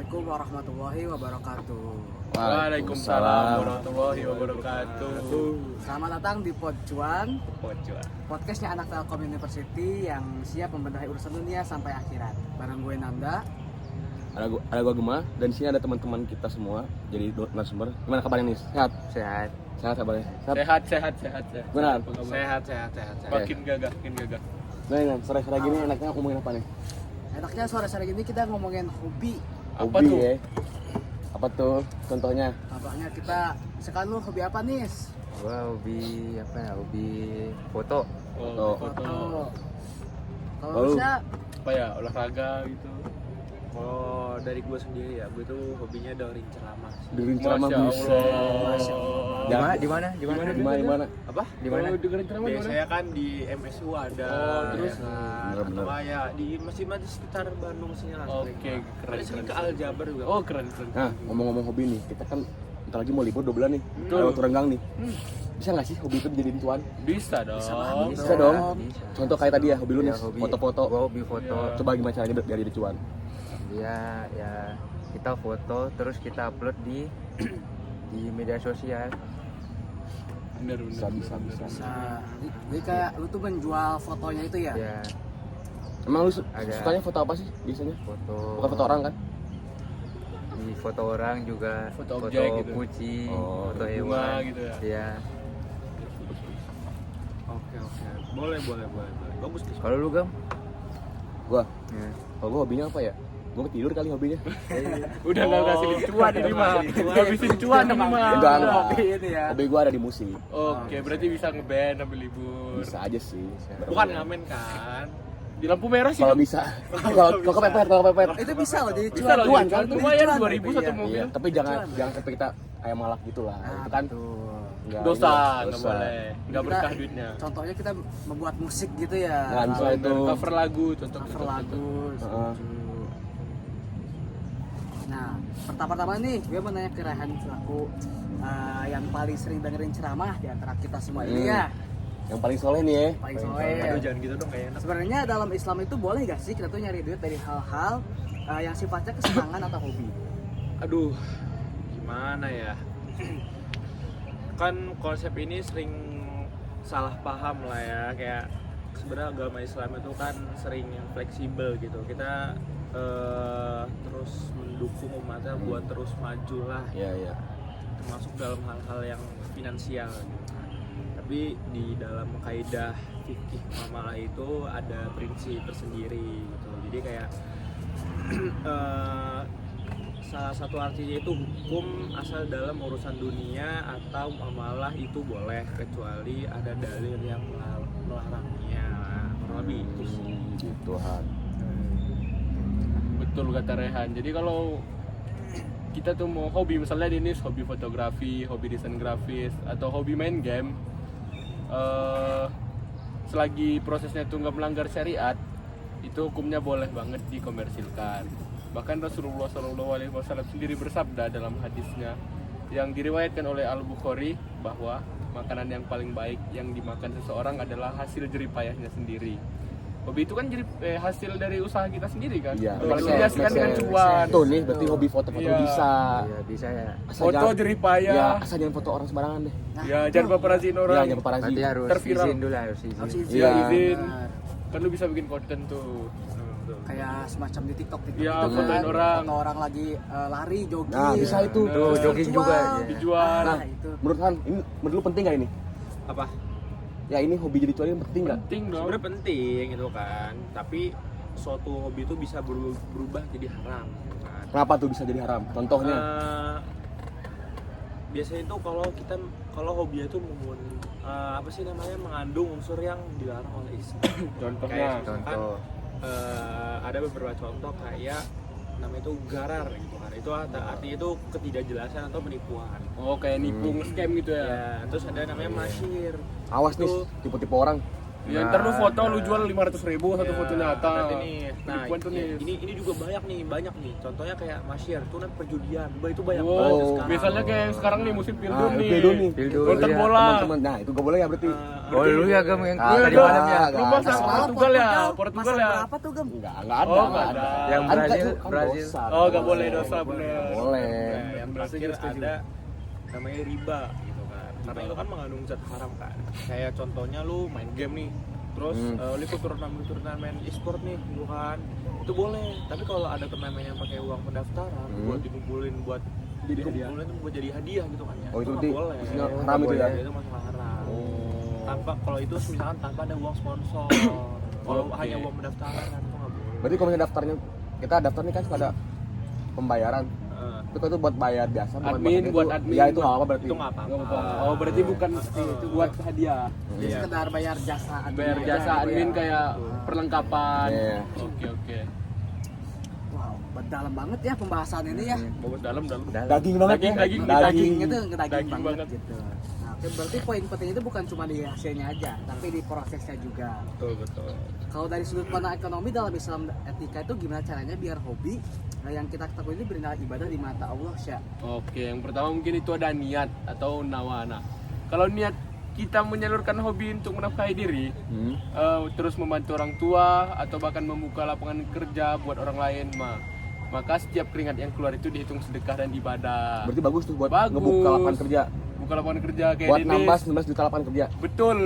Assalamualaikum warahmatullahi wabarakatuh. Waalaikumsalam warahmatullahi wabarakatuh. Selamat datang di Podcuan, Podcuan. podcastnya anak Telkom University yang siap membenahi urusan dunia sampai akhirat. Bareng gue Nanda. Ada gua Gema dan di sini ada teman-teman kita semua jadi narasumber. Gimana kabarnya nih? Sehat? Sehat kabarnya? Sehat. Benar. Sehat. Makin gagah. Nah, sore-sore gini enaknya ngomongin apa nih? Enaknya sore-sore gini kita ngomongin hobi. Apa Hobi tuh? ya. Apa tuh contohnya? Contohnya kita sekarang lu hobi apa nih? Gua hobi apa ya? Hobi foto. Foto. Kalau Lalu? lu siap? Apa ya, olahraga gitu. Kalau dari gue sendiri ya, gue tuh hobinya dengerin ceramah. Dengerin ceramah Masya bisa. Masya Allah. Di mana? Di mana? Apa? Di mana? Kalau dengerin ceramah di mana? Biasanya kan di MSU ada, terus? ya kan? Bener-bener. Atau kayak di masjid-masjid sekitar Bandung sini lah. Oke, keren. Ada sering ke Aljabar juga. Oh, keren. Nah, ngomong-ngomong hobi nih, kita kan bentar lagi mau libur 2 bulan nih. Betul. Lewat Renggang nih. Bisa nggak sih hobi itu dijadiin cuan? Bisa dong. Bisa dong. Bisa. Contoh kayak tadi ya, hobi lu nih, Ya, foto-foto. Gua hobi foto. Ya. Coba gimana caranya biar jadi cuan? Dia ya kita foto terus kita upload di media sosial. Bener. Bisa. Nah, jadi kayak lu tuh menjual fotonya itu ya? Ya, Emang lu Ada. sukanya foto apa sih biasanya? foto. Bukan foto orang kan? Di foto orang juga, Foto objek gitu. kucing, Oh, foto bunga hewan. gitu ya. Iya. Oke. Boleh. Bagus tuh. Kalau lu Gam? Gua, Ya. kalau gua hobinya apa ya? Gua tidur kali hobinya. Udah enggak kasih cuan ini mah. Habisin cuan ini mah. Enggak. Hobi ini ya. Hobi gua ada di musik. Oke, berarti bisa ngeband sambil libur. Bisa aja sih. Bukan ngamen kan? Di lampu merah sih. Kalau bisa. Kalau kepepet. Itu bisa loh jadi Bisa loh, cuan kan? Jadi Lumayan cuan, 2.000 satu iya. mobil. Iya, tapi jangan sampai kita kayak malak gitu lah. Nah, Itu kan betul. enggak Dosa, ini, nggak boleh. Nggak Kita- berkah duitnya. Contohnya kita membuat musik gitu ya. Nah, misalnya itu Cover lagu, contoh cover lagu. Heeh. setuju. Nah, pertama-tama nih gue mau nanya ke Rehan selaku yang paling sering dengerin ceramah di antara kita semua ini ya. yang paling soleh nih ya. Paling Aduh, soleh. jangan gitu dong, kayak enak. Sebenarnya dalam Islam itu boleh gak sih kita tuh nyari duit dari hal-hal yang sifatnya kesenangan atau hobi? Aduh, gimana ya? Kan konsep ini sering salah paham lah ya, kayak sebenarnya agama Islam itu kan sering yang fleksibel gitu. Kita terus mendukung umatnya buat terus maju lah, Iya. termasuk dalam hal-hal yang finansial gitu. Tapi di dalam kaidah fikih muamalah itu ada prinsip tersendiri gitu. Jadi kayak salah satu artinya itu hukum asal dalam urusan dunia atau muamalah itu boleh kecuali ada dalil yang melarangnya. Kurang lebih itu sih. Gitu Han. Betul kata Rehan. Jadi kalau kita tuh mau hobi, misalnya ini hobi fotografi, hobi desain grafis, atau hobi main game, selagi prosesnya itu nggak melanggar syariat, itu hukumnya boleh banget dikomersilkan. Bahkan Rasulullah SAW sendiri bersabda dalam hadisnya yang diriwayatkan oleh Al-Bukhari bahwa makanan yang paling baik yang dimakan seseorang adalah hasil jeripayahnya sendiri. Hobi itu kan hasil dari usaha kita sendiri kan. Iya. Apalagi Make dihasilkan sense, dengan make cuan. Tuh nih berarti hobi foto-foto Iya. bisa. Iya, bisa ya. Asal Foto jangan- jeripayah. Ya, asal jangan foto orang sembarangan deh. Ya, jangan paparaziin orang. Iya, jangan paparazi. Berarti harus Terviral. izin dulu, harus izin. Harus izin. Iya, izin. Benar. Kan lu bisa bikin konten tuh. Kayak semacam di TikTok Iya, gitu fotoin kan. orang. Foto orang lagi lari, jogging. Nah, bisa itu. Tuh, jogging juga. Dijual. Dijual. Nah, itu. Menurut Han, ini menurut lu penting gak ini? Apa? Ya ini hobi jadi cuan ini penting gak? Penting dong. Sebenarnya penting gitu kan. Tapi suatu hobi itu bisa berubah jadi haram gitu kan. Kenapa tuh bisa jadi haram? Contohnya? Biasanya itu kalau hobi itu apa sih namanya, mengandung unsur yang dilarang oleh Islam. Contohnya. Kayak misalkan, Contoh. ada beberapa contoh kayak namanya itu garar gitu kan. Itu artinya itu ketidakjelasan atau penipuan. Oh, kayak nipu scam gitu ya. Ya, terus ada namanya masyir. Awas nih, itu- tipe-tipe orang. Ya ntar lu foto lu jual 500.000 satu foto nyata. Berarti nih, nah Penipuan tuh nih. ini juga banyak nih. Contohnya kayak Masyar tuh kan perjudian. Itu banyak Wow, banget sekarang. misalnya kayak sekarang nih musim Pildo nih. Pildo nih. Pildo, Nonton iya. bola. Teman-teman, nah itu gak boleh ya berarti. Oh lu ya Gem yang Ah, tadi enggak. malam ya. Lu masa Enggak. Portugal ya? Portugal ya? Berapa tuh, Gem? Enggak ada. Oh, nggak ada. Yang Kan Brazil, kan Brazil. dosa. Oh, nggak boleh dosa bener. Nggak boleh. Nah, yang terakhir ada namanya riba gitu kan. Karena itu kan mengandung zat haram kan. Kayak contohnya lu main game nih. Terus lu ikut turnamen e-sport nih gitu kan. Itu boleh. Tapi kalau ada turnamen yang pakai uang pendaftaran buat dikumpulin buat dikumpulin buat jadi hadiah gitu kan ya. Oh, itu nggak berarti boleh. isinya haram itu ya? Itu masuk haram. Oh. Tanpa kalau itu misalkan tanpa ada uang sponsor. Kalau Oke. hanya uang pendaftaran kan itu nggak boleh. Berarti kalau misalnya daftarnya kita daftar nih kan suka ada pembayaran. Itu kan itu buat bayar biasa bukan Admin, buat itu- admin. Ya itu nggak apa berarti. Itu nggak apa-apa. Oh, berarti bukan itu buat hadiah. Jadi sekedar bayar jasa admin Bayar aja jasa gitu admin ya. kayak perlengkapan. Iya. Oke. Wow, dalam banget ya pembahasan ini ya. Bagus dalam. Daging banget ya. Daging Daging itu ngedaging Daging banget, banget. gitu. Nah, oke, berarti poin penting itu bukan cuma di hasilnya aja, tapi di prosesnya juga. Betul. Kalau dari sudut pandang ekonomi dalam Islam etika itu gimana caranya biar hobi yang kita ketahui ini bernilai ibadah di mata Allah, Syah? Oke, yang pertama mungkin itu ada niat atau nawana. Kalau niat kita menyalurkan hobi untuk menafkahi diri, terus membantu orang tua atau bahkan membuka lapangan kerja buat orang lain, maka setiap keringat yang keluar itu dihitung sedekah dan ibadah. Berarti bagus tuh buat Bagus. ngebuka lapangan kerja. Buka lapangan kerja kayak Buat Dedes. nambah 19 juta lapangan kerja. Betul.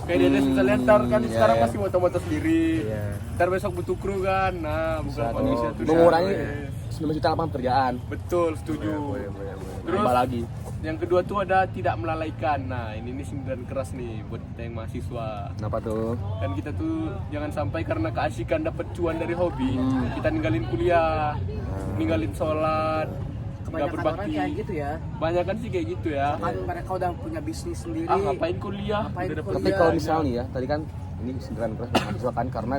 Kayak Dedes bisa lihat ntar kan Iya, sekarang iya. masih moto-moto sendiri. Iya. Ntar besok butuh kru kan. Nah, buka lapangan kerja tuh. Mengurangi Yes. 19 juta lapangan pekerjaan. Betul, setuju. Boleh. Terus Nambah lagi. yang kedua tuh ada tidak melalaikan. Nah, ini sindiran keras nih buat kita yang mahasiswa. Kenapa tuh? Dan kita tuh jangan sampai karena keasikan dapat cuan dari hobi, kita ninggalin kuliah, ninggalin sholat, nggak Kebanyakan orang berbakti. kayak gitu ya. Banyak kan sih kayak gitu ya. Kan mereka udah punya bisnis sendiri. Ah, ngapain kuliah? Ngapain Udah dapet kuliah? Tapi kalau kerjaan. misalnya nih ya, tadi kan ini sindiran keras buat mahasiswa kan karena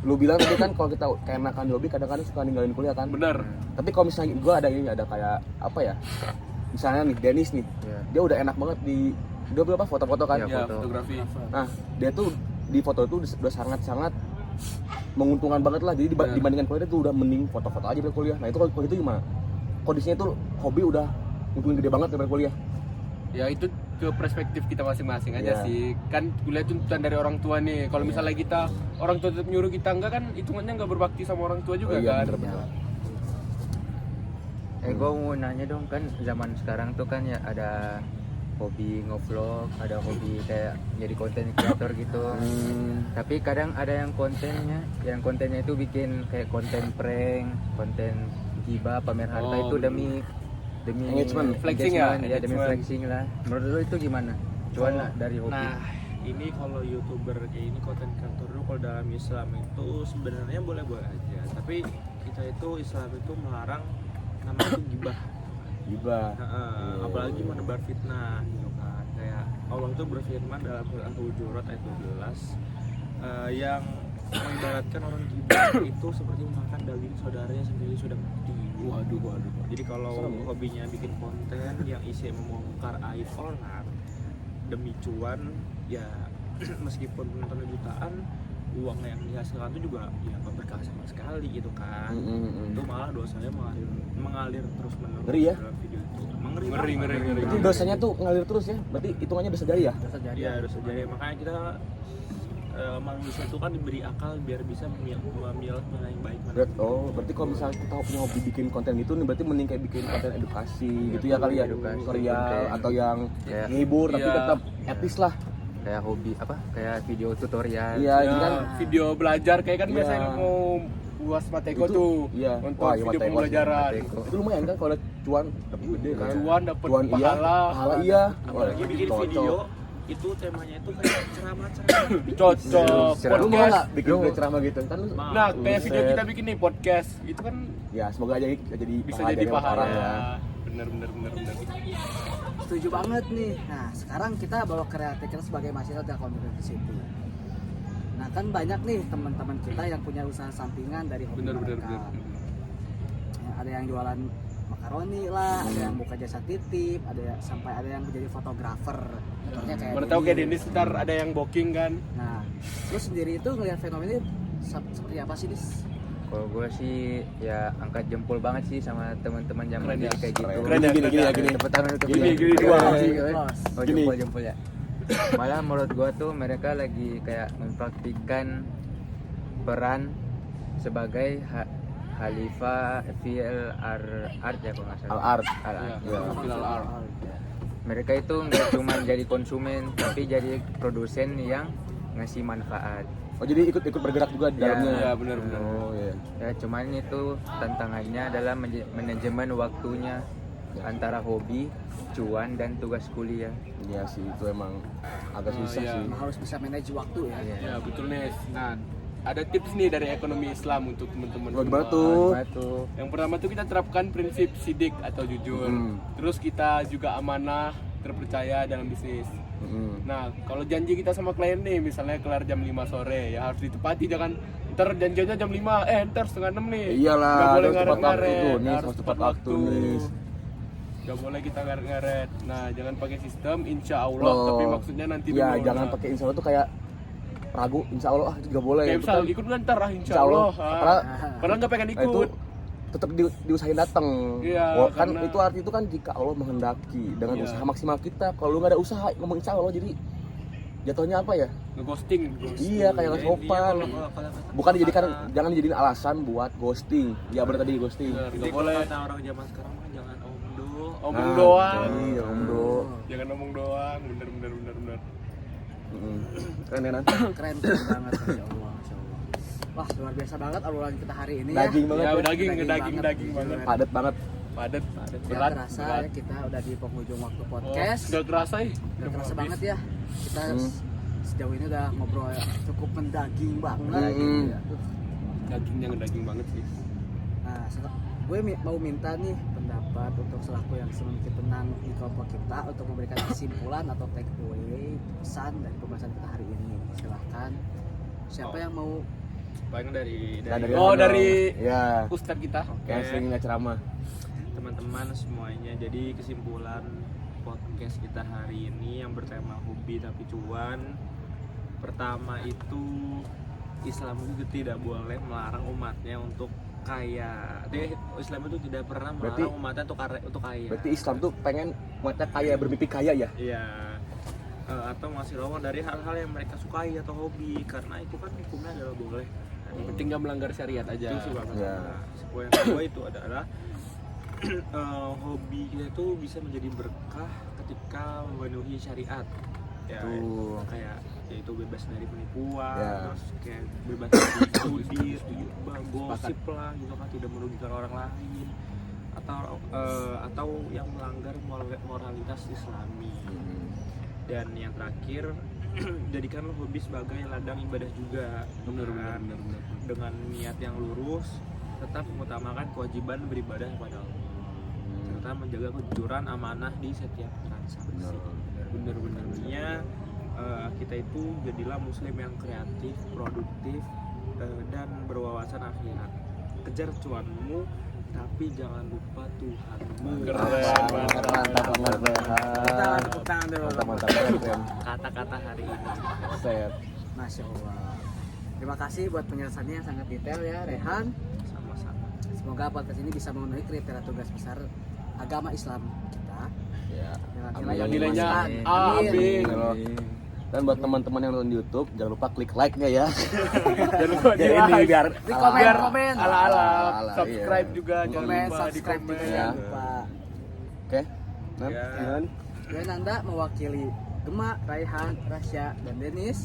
lu bilang tadi kan kalau kita keenakan di hobi kadang-kadang suka ninggalin kuliah kan. Bener. Tapi kalau misalnya gue ada kayak apa ya? Misalnya nih Dennis nih, Iya. dia udah enak banget di dia berapa foto-foto kan. Iya. Ya, Foto. fotografi. Nah, dia tuh di foto itu udah sangat-sangat menguntungkan banget lah. Jadi Bener. dibandingkan kuliah itu udah mending foto-foto aja daripada kuliah. Nah, itu kalau itu gimana? Kondisinya tuh hobi udah untungin gede banget daripada kuliah. Ya itu ke perspektif kita masing-masing aja Iya. sih. Kan kuliah tuntutan dari orang tua nih. Kalau misalnya kita orang tua tetap nyuruh kita enggak kan hitungannya enggak berbakti sama orang tua juga kan. bener-bener. Gue mau nanya dong, kan zaman sekarang tuh kan ya ada hobi ngevlog, ada hobi kayak jadi konten kreator gitu. Tapi kadang ada yang kontennya itu bikin kayak konten prank, konten gibah, pamer harta Oh, itu demi Engagement, flexing ya, ya demi engagement. flexing lah. Menurut lu itu gimana? Cuan lah dari hobi. Nah, ini kalau YouTuber kayak ini konten kreator dulu kalau dalam Islam itu sebenarnya boleh-boleh aja. Tapi kita itu Islam itu melarang namanya itu gibah. Gibah. Apalagi menebar fitnah gitu kan. Kayak Allah itu berfirman dalam Quran Al-Hujurat ayat 12 yang mengibaratkan orang gibah itu seperti makan daging saudaranya sendiri sudah mati. Waduh. Jadi kalau hobinya bikin konten yang isinya membongkar aib orang demi cuan, ya meskipun penontonnya jutaan, uang yang dihasilkan itu juga ya nggak berkah sama sekali gitu kan. Itu malah dosanya mengalir terus menerus Ngeri ya? dalam video itu. Ngeri. Berarti dosanya tuh ngalir terus ya? Berarti hitungannya dosa jari ya? Dosa jadi. Iya dosa jari. Makanya kita manusia itu kan diberi akal biar bisa memilah mana yang baik mana yang Berarti kalau misalnya kita punya hobi bikin konten gitu nih berarti mending kayak bikin konten edukasi gitu ya kali ya, edukasi, tutorial konten. atau yang Kayak- ngehibur tapi Iya. tetap etis lah. Kayak hobi apa? Kayak video tutorial. Iya, Ya, ini kan video belajar kayak kan Iya. biasanya mau buat Mateko Itu, tuh iya. untuk Wah, iya, video Mateko. pembelajaran. itu lumayan kan kalau ada cuan dapat gede kan. Cuan dapat Cuan iya, pahala. pahala iya. apalagi bikin cocok. video itu temanya itu kayak ceramah-ceramah Cocok. Ceramah. Lu mau Podcast. nggak bikin video ceramah gitu kan lu? Nah, kayak video Buset. kita bikin nih podcast, itu kan Ya semoga aja jadi bisa pahala jadi dari pahala. orang ya. Bener. Setuju banget nih. Nah, sekarang kita bawa kreatif sebagai mahasiswa Telkom University. Nah, kan banyak nih teman-teman kita yang punya usaha sampingan dari hobi Bener. mereka. Ya, ada yang jualan makaroni lah, ada yang buka jasa titip, sampai ada yang menjadi fotografer. Contohnya kayak Mana tahu kayak Denis. Denis ntar ada yang booking kan. Nah, lu sendiri itu ngelihat fenomena ini seperti apa sih, Dis? Kalau gue sih ya angkat jempol banget sih sama teman-teman zaman Keren ya, jadi kayak gitu. keren ya, Gini ya, gini. Tepuk tangan untuk Gini, dia. gini Keren, doang. keren. Oh, Gini. jempol ya. Malah menurut gue tuh mereka lagi kayak mempraktikkan peran sebagai Khalifah art ya kalau nggak salah. Al-art. Al-art. Ya. Final art. Mereka itu nggak cuma jadi konsumen tapi jadi produsen yang ngasih manfaat. Oh jadi ikut bergerak juga di Ya. dalamnya. Iya, benar-benar. Oh iya. Ya cuman itu tantangannya adalah manajemen waktunya antara hobi, cuan dan tugas kuliah. Iya sih itu emang agak Oh, susah iya. sih. Emang harus bisa manage waktu ya. Iya. Ya betul Nes. Nah, ada tips nih dari ekonomi Islam untuk teman-teman. Oh, gimana semua. tuh? Gimana tuh? Yang pertama tuh kita terapkan prinsip sidik atau jujur. Terus kita juga amanah, terpercaya dalam bisnis. Nah, kalau janji kita sama klien nih, misalnya kelar jam 5 sore, ya harus ditepati, jangan ntar janjiannya jam 5, ntar setengah 6 nih. Iyalah, Nggak boleh harus tepat waktu ngaret-ngaret, tuh, nih, harus harus tepat tepat waktu, nih. Gak boleh kita ngaret-ngaret. Nah, jangan pakai sistem insya Allah, Loh. tapi maksudnya nanti Ya dulu. jangan Nah, pakai insya Allah tuh kayak ragu, insya Allah itu gak boleh. kayak Itu misal kan- ikut kan ntar insya Insya Allah. Allah. Padahal nggak pengen Nah, itu ikut. tetap diusahain datang. Iya, Kan karena- itu arti itu kan jika Allah menghendaki dengan Iya. usaha maksimal kita. Kalau lu nggak ada usaha ngomong insya Allah jadi jatuhnya apa ya? Ngeghosting. Iya kayak nggak sopan. Bukan dijadikan jangan dijadiin alasan buat ghosting. Ya benar tadi ghosting. Bener, Jadi nggak kalau boleh kata orang zaman sekarang mah jangan omdo. omong Nah, doang. Iya omdo. Jangan ngomong doang. Bener. Keren ya Nan? Keren banget, Masya Allah, Masya Allah. Wah, luar biasa banget obrolan kita hari ini Daging ya. banget. Ya, ya. daging banget. Padat banget. Padat. Nggak Berat. kerasa berat. ya, kita udah di penghujung waktu Oh, podcast. nggak kerasa ya? Nggak kerasa banget ya. Kita Hmm. sejauh ini udah ngobrol cukup mendaging banget. Hmm. Gitu ya. Dagingnya ngedaging banget sih. Nah, gue mau minta nih pendapat untuk selaku yang semakin tenang di kelompok kita untuk memberikan kesimpulan atau take away pesan dari pembahasan kita hari ini. Silahkan. Siapa yang mau? Paling dari Nah, Oh, mana dari- dong? Ya. Ustadz kita. Kayak sering nggak ceramah. teman-teman semuanya. Jadi kesimpulan podcast kita hari ini yang bertema hobi tapi cuan. Pertama itu Islam itu tidak boleh melarang umatnya untuk kaya. Jadi Islam itu tidak pernah melarang Berarti- umatnya untuk kaya. Berarti Islam tuh pengen umatnya kaya, bermimpi kaya ya? Iya. Atau ngasih lowongan dari hal-hal yang mereka sukai atau hobi, karena itu kan hukumnya adalah boleh. Yang penting nggak melanggar syariat aja. Itu sih banget. Ya. Sebuah yang kedua itu adalah hobi kita itu bisa menjadi berkah ketika memenuhi syariat. Ya, Tuh. kayak yaitu bebas dari penipuan, Ya. terus kayak bebas dari studi, gosip lah gitu kan, tidak merugikan orang lain atau yang melanggar moralitas Islami. Dan yang terakhir jadikanlah hobi sebagai ladang ibadah juga. Bener. Dengan niat yang lurus, tetap mengutamakan kewajiban beribadah kepada Allah, serta menjaga kejujuran amanah di setiap transaksi. Bener. Intinya kita itu jadilah muslim yang kreatif, produktif, dan berwawasan akhirat. Kejar cuanmu, tapi jangan lupa Tuhanmu. Keren. Mantap banget Rehan. Tepuk tangan dulu. Mantap keren. Kata-kata hari ini. Set. Masya Allah. Terima kasih buat penjelasannya yang sangat detail ya, Rehan. Sama-sama. Semoga podcast ini bisa memenuhi kriteria tugas besar agama Islam kita. Ya. Dengan Amin. nilai yang Nilainya memuaskan. A, Amin. Amin. Dan buat teman-teman yang nonton di YouTube, jangan lupa klik like-nya ya. Jangan lupa di Biar ini like. biar Di komen, Biar komen. ala-ala. Ala-ala, Subscribe iya. juga. Jangan Komen, lupa di subscribe juga komen. jangan lupa. Oke. Nan, Ya. Nan. Gue Nanda mewakili Gema, Raihan, Rasya, dan Denis.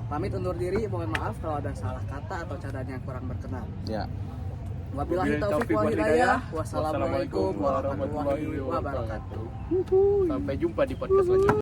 Pamit undur diri, mohon maaf kalau ada salah kata atau cadaan yang kurang berkenan. Ya. Wabillahi taufiq wal hidayah. Wassalamualaikum warahmatullahi wabarakatuh. Sampai jumpa di podcast selanjutnya.